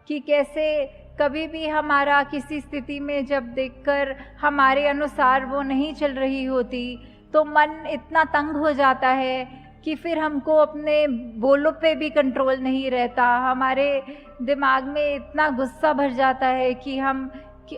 कि कैसे कभी भी हमारा किसी स्थिति में जब देखकर हमारे अनुसार वो नहीं चल रही होती तो मन इतना तंग हो जाता है कि फिर हमको अपने बोलों पे भी कंट्रोल नहीं रहता। हमारे दिमाग में इतना गुस्सा भर जाता है कि हम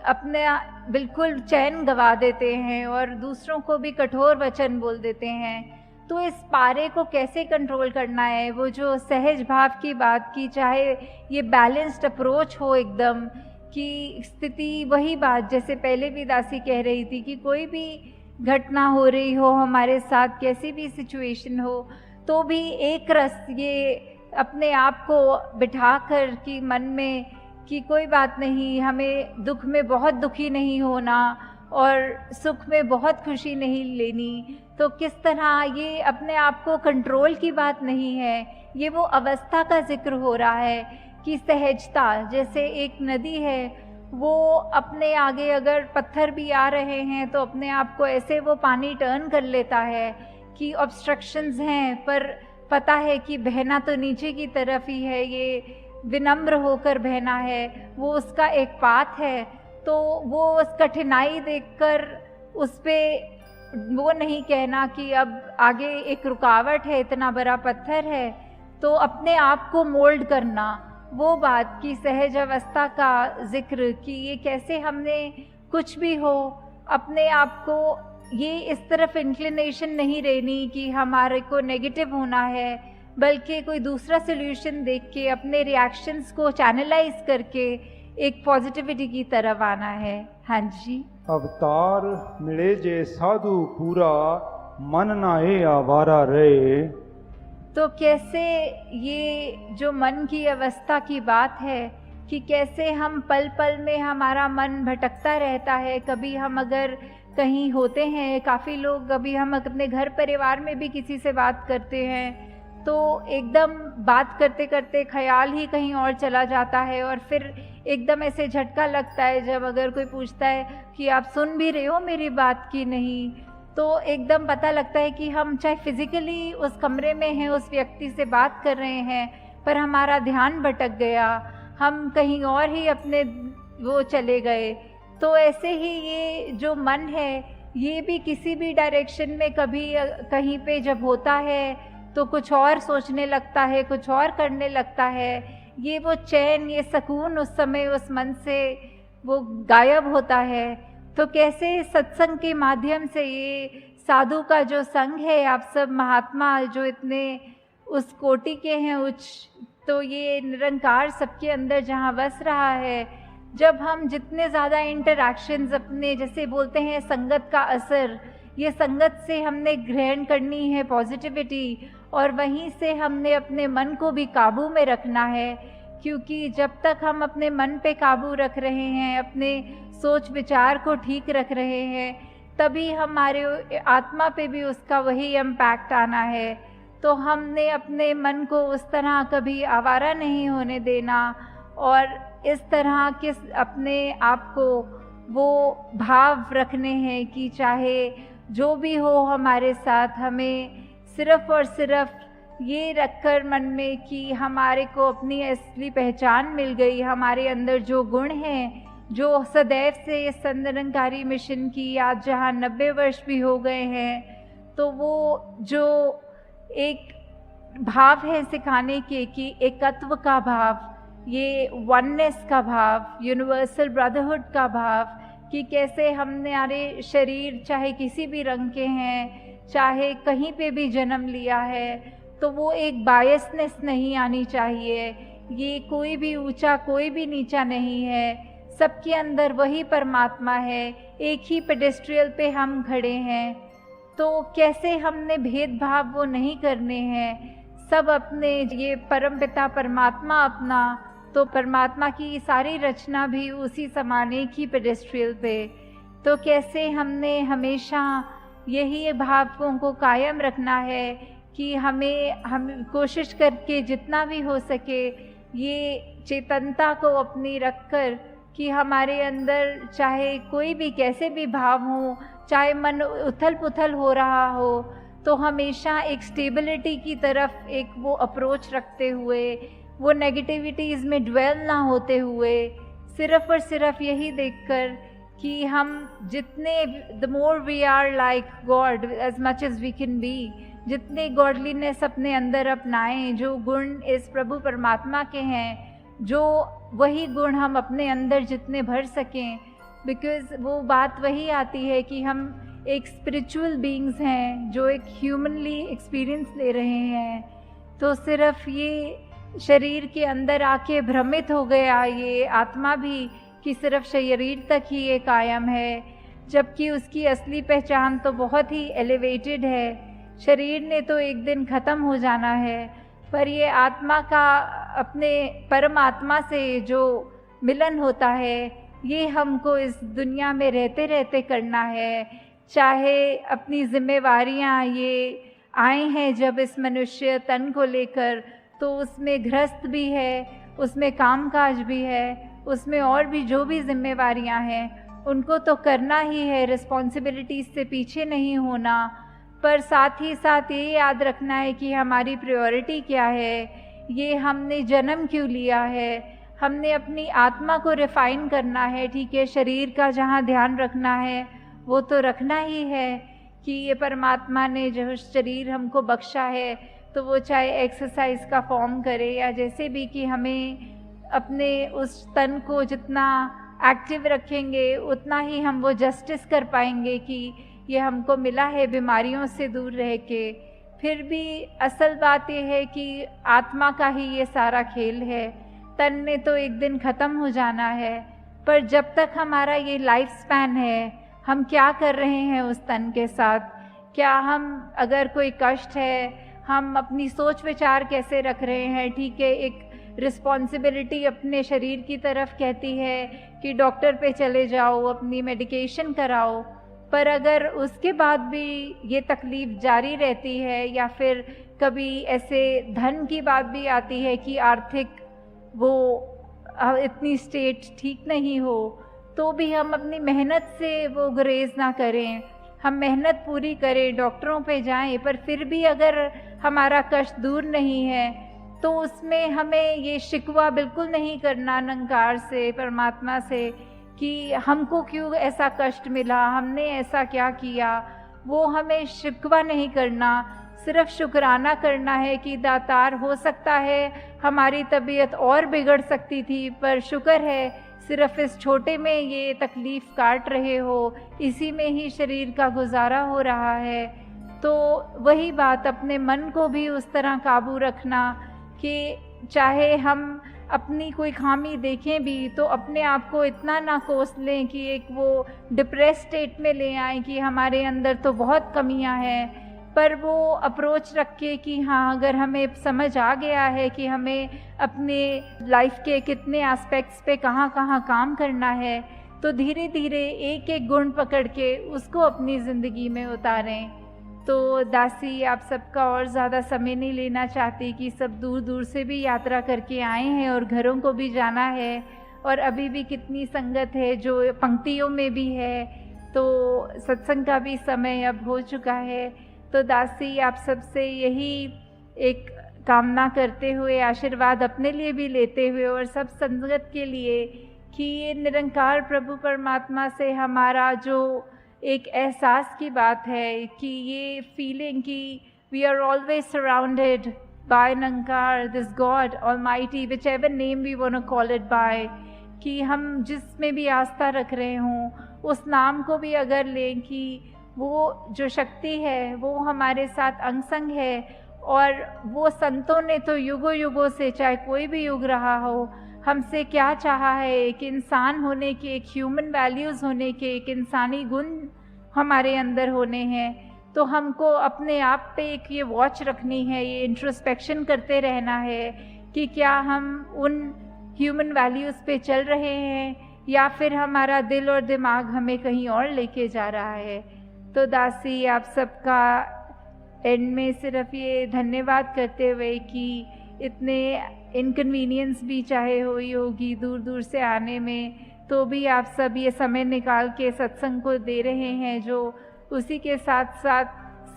अपने बिल्कुल चैन गंवा देते हैं और दूसरों को भी कठोर वचन बोल देते हैं। तो इस पारे को कैसे कंट्रोल करना है, वो जो सहज भाव की बात की, चाहे ये बैलेंस्ड अप्रोच हो एकदम कि स्थिति वही बात जैसे पहले भी दासी कह रही थी कि कोई भी घटना हो रही हो हमारे साथ, कैसी भी सिचुएशन हो, तो भी एक रस ये अपने आप को बिठाकर कि मन में कि कोई बात नहीं, हमें दुख में बहुत दुखी नहीं होना और सुख में बहुत खुशी नहीं लेनी। तो किस तरह ये अपने आप को कंट्रोल की बात नहीं है, ये वो अवस्था का जिक्र हो रहा है कि सहजता, जैसे एक नदी है वो अपने आगे अगर पत्थर भी आ रहे हैं तो अपने आप को ऐसे वो पानी टर्न कर लेता है कि ऑब्स्ट्रक्शंस हैं पर पता है कि बहना तो नीचे की तरफ ही है, ये विनम्र होकर बहना है, वो उसका एक पाथ है। तो वो उस कठिनाई देखकर उस पे वो नहीं कहना कि अब आगे एक रुकावट है, इतना बड़ा पत्थर है, तो अपने आप को मोल्ड करना, वो बात की सहज अवस्था का जिक्र कि ये कैसे हमने कुछ भी हो अपने आप को ये इस तरफ इंक्लिनेशन नहीं रहनी कि हमारे को नेगेटिव होना है, बल्कि कोई दूसरा सोल्यूशन देख के अपने रिएक्शंस को चैनलाइज करके एक पॉजिटिविटी की तरफ आना है। हाँ जी। अवतार मिले जे साधु पूरा, मन नाहे आवारा रहे। तो कैसे ये जो मन की अवस्था की बात है कि कैसे हम पल पल में हमारा मन भटकता रहता है। कभी हम अगर कहीं होते हैं, काफ़ी लोग, अभी हम अपने घर परिवार में भी किसी से बात करते हैं तो एकदम बात करते करते ख्याल ही कहीं और चला जाता है और फिर एकदम ऐसे झटका लगता है जब अगर कोई पूछता है कि आप सुन भी रहे हो मेरी बात की नहीं, तो एकदम पता लगता है कि हम चाहे फिजिकली उस कमरे में हैं, उस व्यक्ति से बात कर रहे हैं, पर हमारा ध्यान भटक गया, हम कहीं और ही अपने वो चले गए। तो ऐसे ही ये जो मन है ये भी किसी भी डायरेक्शन में कभी कहीं पे जब होता है तो कुछ और सोचने लगता है, कुछ और करने लगता है। ये वो चैन, ये सुकून उस समय उस मन से वो गायब होता है। तो कैसे सत्संग के माध्यम से ये साधु का जो संग है, आप सब महात्मा जो इतने उस कोटि के हैं उच्च, तो ये निरंकार सबके अंदर जहाँ बस रहा है, जब हम जितने ज़्यादा इंटरैक्शंस अपने, जैसे बोलते हैं संगत का असर, ये संगत से हमने ग्रहण करनी है पॉजिटिविटी और वहीं से हमने अपने मन को भी काबू में रखना है। क्योंकि जब तक हम अपने मन पे काबू रख रहे हैं, अपने सोच विचार को ठीक रख रहे हैं, तभी हमारे आत्मा पे भी उसका वही इम्पैक्ट आना है। तो हमने अपने मन को उस तरह कभी आवारा नहीं होने देना और इस तरह के अपने आप को वो भाव रखने हैं कि चाहे जो भी हो हमारे साथ, हमें सिर्फ़ और सिर्फ ये रखकर मन में कि हमारे को अपनी असली पहचान मिल गई, हमारे अंदर जो गुण हैं, जो सदैव से इस निरंकारी मिशन की आज जहाँ 90 वर्ष भी हो गए हैं, तो वो जो एक भाव है सिखाने के कि एकत्व का भाव, ये वननेस का भाव, यूनिवर्सल ब्रदरहुड का भाव, कि कैसे हमारे शरीर चाहे किसी भी रंग के हैं, चाहे कहीं पे भी जन्म लिया है, तो वो एक बायसनेस नहीं आनी चाहिए। ये कोई भी ऊंचा कोई भी नीचा नहीं है, सबके अंदर वही परमात्मा है, एक ही पेडेस्ट्रियल पे हम खड़े हैं। तो कैसे हमने भेदभाव वो नहीं करने हैं, सब अपने ये परमपिता परमात्मा अपना, तो परमात्मा की सारी रचना भी उसी समान एक ही पेडेस्ट्रियल पे। तो कैसे हमने हमेशा यही भावों को कायम रखना है कि हम कोशिश करके जितना भी हो सके ये चेतनता को अपनी रखकर कि हमारे अंदर चाहे कोई भी कैसे भी भाव हो, चाहे मन उथल पुथल हो रहा हो, तो हमेशा एक स्टेबिलिटी की तरफ एक वो अप्रोच रखते हुए वो नेगेटिविटीज़ में ड्वेल ना होते हुए सिर्फ़ और सिर्फ यही देखकर कि हम जितने the more we are like god as much as we can be, जितने गॉडलीनेस अपने अंदर अपनाएं, जो गुण इस प्रभु परमात्मा के हैं, जो वही गुण हम अपने अंदर जितने भर सकें, बिकॉज़ वो बात वही आती है कि हम एक स्पिरिचुअल बीइंग्स हैं जो एक ह्यूमनली एक्सपीरियंस ले रहे हैं। तो सिर्फ ये शरीर के अंदर आके भ्रमित हो गया ये आत्मा भी कि सिर्फ शरीर तक ही ये कायम है, जबकि उसकी असली पहचान तो बहुत ही एलिवेटेड है। शरीर ने तो एक दिन ख़त्म हो जाना है, पर ये आत्मा का अपने परमात्मा से जो मिलन होता है, ये हमको इस दुनिया में रहते रहते करना है। चाहे अपनी जिम्मेवारियाँ ये आए हैं जब इस मनुष्य तन को लेकर, तो उसमें गृहस्थ भी है, उसमें कामकाज भी है, उसमें और भी जो भी जिम्मेवारियां हैं उनको तो करना ही है, रिस्पॉन्सिबिलिटीज़ से पीछे नहीं होना। पर साथ ही साथ ये याद रखना है कि हमारी प्रायोरिटी क्या है, ये हमने जन्म क्यों लिया है, हमने अपनी आत्मा को रिफ़ाइन करना है। ठीक है, शरीर का जहाँ ध्यान रखना है वो तो रखना ही है कि ये परमात्मा ने जो शरीर हमको बख्शा है, तो वो चाहे एक्सरसाइज का फॉर्म करे या जैसे भी, कि हमें अपने उस तन को जितना एक्टिव रखेंगे उतना ही हम वो जस्टिस कर पाएंगे कि ये हमको मिला है बीमारियों से दूर रह के। फिर भी असल बात ये है कि आत्मा का ही ये सारा खेल है, तन ने तो एक दिन ख़त्म हो जाना है। पर जब तक हमारा ये लाइफ स्पैन है, हम क्या कर रहे हैं उस तन के साथ? क्या हम, अगर कोई कष्ट है, हम अपनी सोच विचार कैसे रख रहे हैं? ठीक है, एक रिस्पॉन्सिबिलिटी अपने शरीर की तरफ कहती है कि डॉक्टर पे चले जाओ, अपनी मेडिकेशन कराओ, पर अगर उसके बाद भी ये तकलीफ़ जारी रहती है या फिर कभी ऐसे धन की बात भी आती है कि आर्थिक वो इतनी स्टेट ठीक नहीं हो, तो भी हम अपनी मेहनत से वो गुरेज ना करें, हम मेहनत पूरी करें, डॉक्टरों पे जाएं, पर फिर भी अगर हमारा कष्ट दूर नहीं है तो उसमें हमें ये शिकवा बिल्कुल नहीं करना निरंकार से, परमात्मा से, कि हमको क्यों ऐसा कष्ट मिला, हमने ऐसा क्या किया। वो हमें शिकवा नहीं करना, सिर्फ शुक्राना करना है कि दातार, हो सकता है हमारी तबीयत और बिगड़ सकती थी, पर शुक्र है सिर्फ इस छोटे में ये तकलीफ़ काट रहे हो, इसी में ही शरीर का गुजारा हो रहा है। तो वही बात, अपने मन को भी उस तरह काबू रखना कि चाहे हम अपनी कोई खामी देखें भी तो अपने आप को इतना ना कोस लें कि एक वो डिप्रेस स्टेट में ले आएं कि हमारे अंदर तो बहुत कमियां हैं, पर वो अप्रोच रख के कि हाँ, अगर हमें समझ आ गया है कि हमें अपने लाइफ के कितने एस्पेक्ट्स पे कहाँ कहाँ काम करना है, तो धीरे धीरे एक एक गुण पकड़ के उसको अपनी ज़िंदगी में उतारें। तो दासी, आप सबका और ज़्यादा समय नहीं लेना चाहती कि सब दूर दूर से भी यात्रा करके आए हैं और घरों को भी जाना है, और अभी भी कितनी संगत है जो पंक्तियों में भी है, तो सत्संग का भी समय अब हो चुका है। तो दासी, आप सबसे यही एक कामना करते हुए, आशीर्वाद अपने लिए भी लेते हुए और सब संगत के लिए, कि ये निरंकार प्रभु परमात्मा से हमारा जो एक एहसास की बात है, कि ये फीलिंग कि we are always surrounded by Nirankar, this god almighty, whichever name we want to call it by, कि हम जिसमें भी आस्था रख रहे हों उस नाम को भी अगर लें कि वो जो शक्ति है वो हमारे साथ अंग संग है, और वो संतों ने तो युगों युगों से, चाहे कोई भी युग रहा हो, हमसे क्या चाहा है, एक इंसान होने के, एक ह्यूमन वैल्यूज़ होने के, एक इंसानी गुण हमारे अंदर होने हैं। तो हमको अपने आप पे एक ये वॉच रखनी है, ये इंट्रोस्पेक्शन करते रहना है कि क्या हम उन ह्यूमन वैल्यूज़ पे चल रहे हैं या फिर हमारा दिल और दिमाग हमें कहीं और लेके जा रहा है। तो दासी, आप सबका एंड में सिर्फ ये धन्यवाद करते हुए कि इतने इनकन्वीनियंस भी चाहे हुई होगी दूर दूर से आने में, तो भी आप सब ये समय निकाल के सत्संग को दे रहे हैं, जो उसी के साथ साथ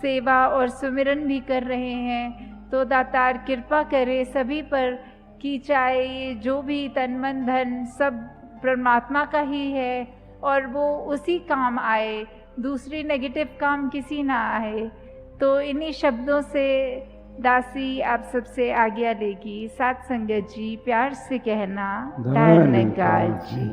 सेवा और सुमिरन भी कर रहे हैं। तो दातार कृपा करे सभी पर कि चाहे ये जो भी तन मन धन सब परमात्मा का ही है और वो उसी काम आए, दूसरी नेगेटिव काम किसी ना आए। तो इन्हीं शब्दों से दासी आप सबसे आज्ञा लेगी। साथ संगत जी प्यार से कहना, धन्यवाद जी।